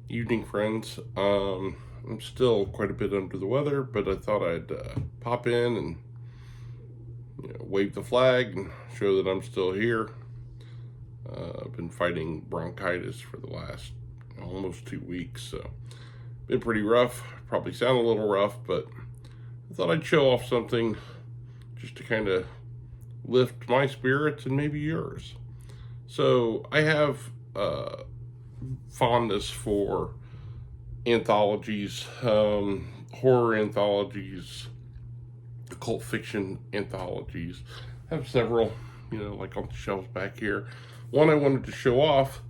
Evening, friends. I'm still quite a bit under the weather, but I thought I'd pop in and wave the flag and show that I'm still here. I've been fighting bronchitis for the last almost 2 weeks, so been pretty rough. Probably sound a little rough, but I thought I'd show off something just to kind of lift my spirits and maybe yours. So I have fondness for anthologies, horror anthologies, occult fiction anthologies. I have several, like on the shelves back here. One I wanted to show off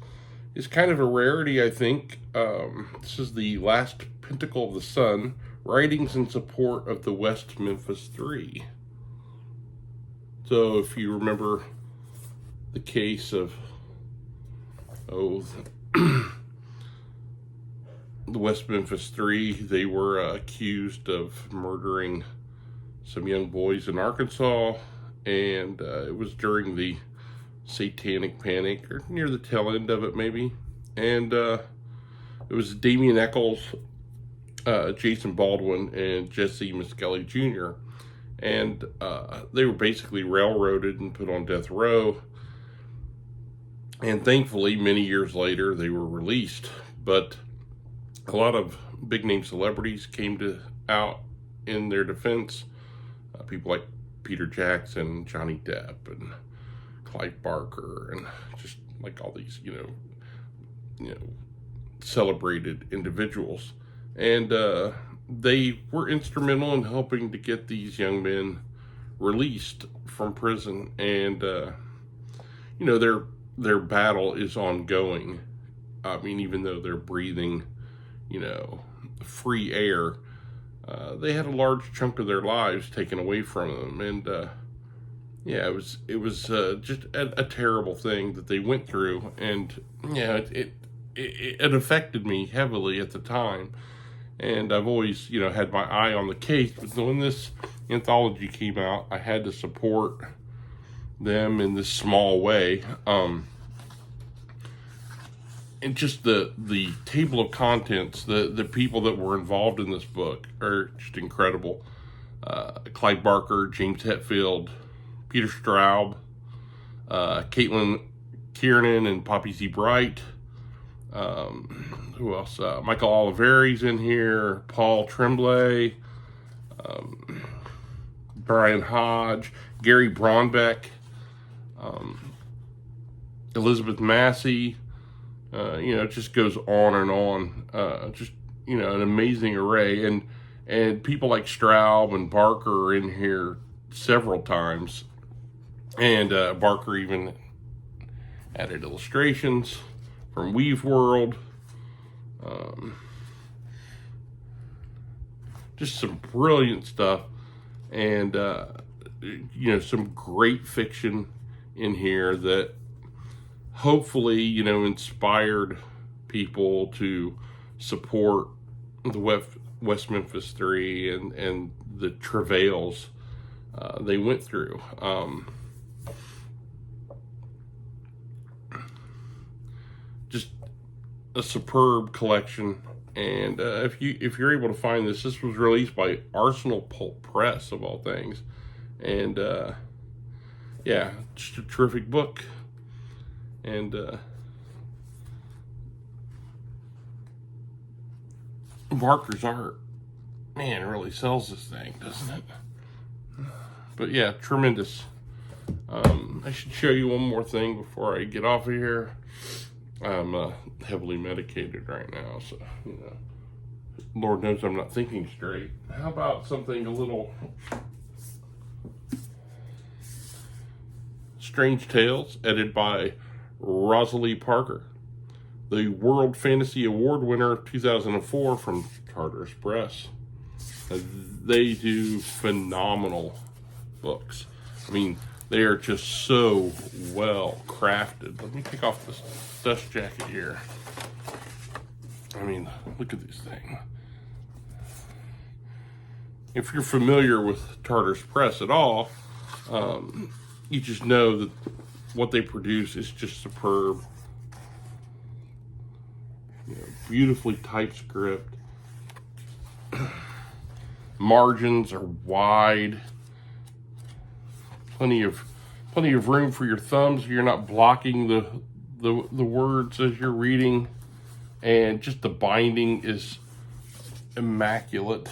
is kind of a rarity, I think. This is The Last Pentacle of the Sun, Writings in Support of the West Memphis Three. So if you remember the case of, the West Memphis Three, they were accused of murdering some young boys in Arkansas, and it was during the Satanic Panic, or near the tail end of it maybe. And it was Damien Eccles, Jason Baldwin, and Jesse Miskelly Jr. And they were basically railroaded and put on death row. And thankfully, many years later, they were released. But a lot of big name celebrities came out in their defense. People like Peter Jackson, Johnny Depp, and Clive Barker, and just like all these, celebrated individuals. And they were instrumental in helping to get these young men released from prison. And, their battle is ongoing. I mean, even though they're breathing, free air, they had a large chunk of their lives taken away from them. And, it was just a terrible thing that they went through. And, it affected me heavily at the time. And I've always, had my eye on the case. But when this anthology came out, I had to support them in this small way. And just the table of contents, the people that were involved in this book are just incredible. Clive Barker, James Hetfield, Peter Straub, Caitlin Kiernan, and Poppy Z. Bright. Who else? Michael Oliveri's in here. Paul Tremblay, Brian Hodge, Gary Braunbeck, Elizabeth Massey. It just goes on and on. Just an amazing array, and people like Straub and Barker are in here several times, and Barker even added illustrations from Weave World. Just some brilliant stuff, and some great fiction in here that hopefully inspired people to support the West Memphis Three and the travails they went through. Just a superb collection. And if you're able to find this was released by Arsenal Pulp Press, of all things. And just a terrific book. And Barker's art, man, it really sells this thing, doesn't it? But yeah, tremendous. I should show you one more thing before I get off of here. I'm heavily medicated right now, so Lord knows I'm not thinking straight. How about something a little Strange Tales, edited by Rosalie Parker, the World Fantasy Award winner of 2004 from Tartarus Press. They do phenomenal books. I mean, they are just so well crafted. Let me take off this dust jacket here. I mean, look at this thing. If you're familiar with Tartarus Press at all, you just know that what they produce is just superb. beautifully typed script. Margins are wide. Plenty of room for your thumbs so you're not blocking the words as you're reading. And just the binding is immaculate.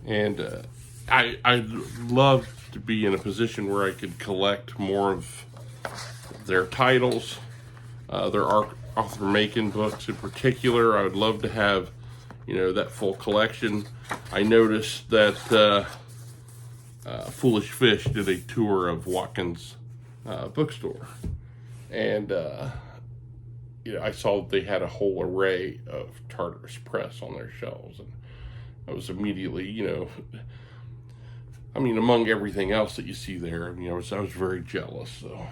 And I'd love to be in a position where I could collect more of their titles, their Arthur Macon books in particular. I would love to have, that full collection. I noticed that Foolish Fish did a tour of Watkins bookstore, and I saw that they had a whole array of Tartarus Press on their shelves, and I was immediately, among everything else that you see there, I was very jealous. So,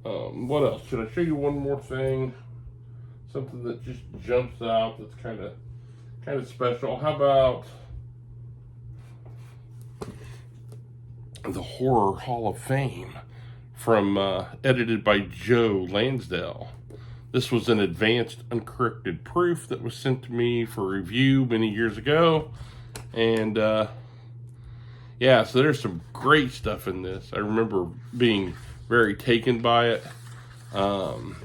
what else? Should I show you one more thing? Something that just jumps out that's kind of special. How about the Horror Hall of Fame from edited by Joe Lansdale. This was an advanced uncorrected proof that was sent to me for review many years ago. And so there's some great stuff in this. I remember being very taken by it.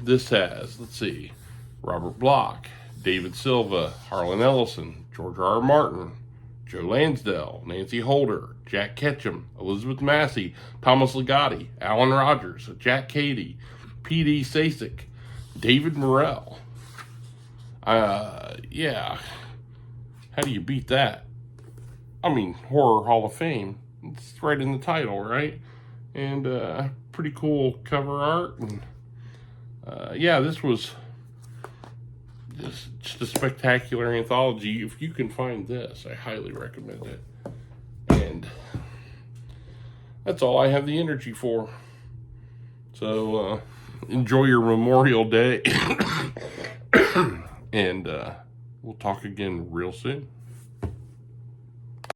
This has, let's see, Robert Bloch, David Silva, Harlan Ellison, George R. R. Martin, Joe Lansdale, Nancy Holder, Jack Ketchum, Elizabeth Massey, Thomas Ligotti, Alan Rogers, Jack Cady, P.D. Sasek, David Morrell. How do you beat that? Horror Hall of Fame. It's right in the title, right? And pretty cool cover art. And this was just a spectacular anthology. If you can find this, I highly recommend it. And that's all I have the energy for. So enjoy your Memorial Day. And we'll talk again real soon.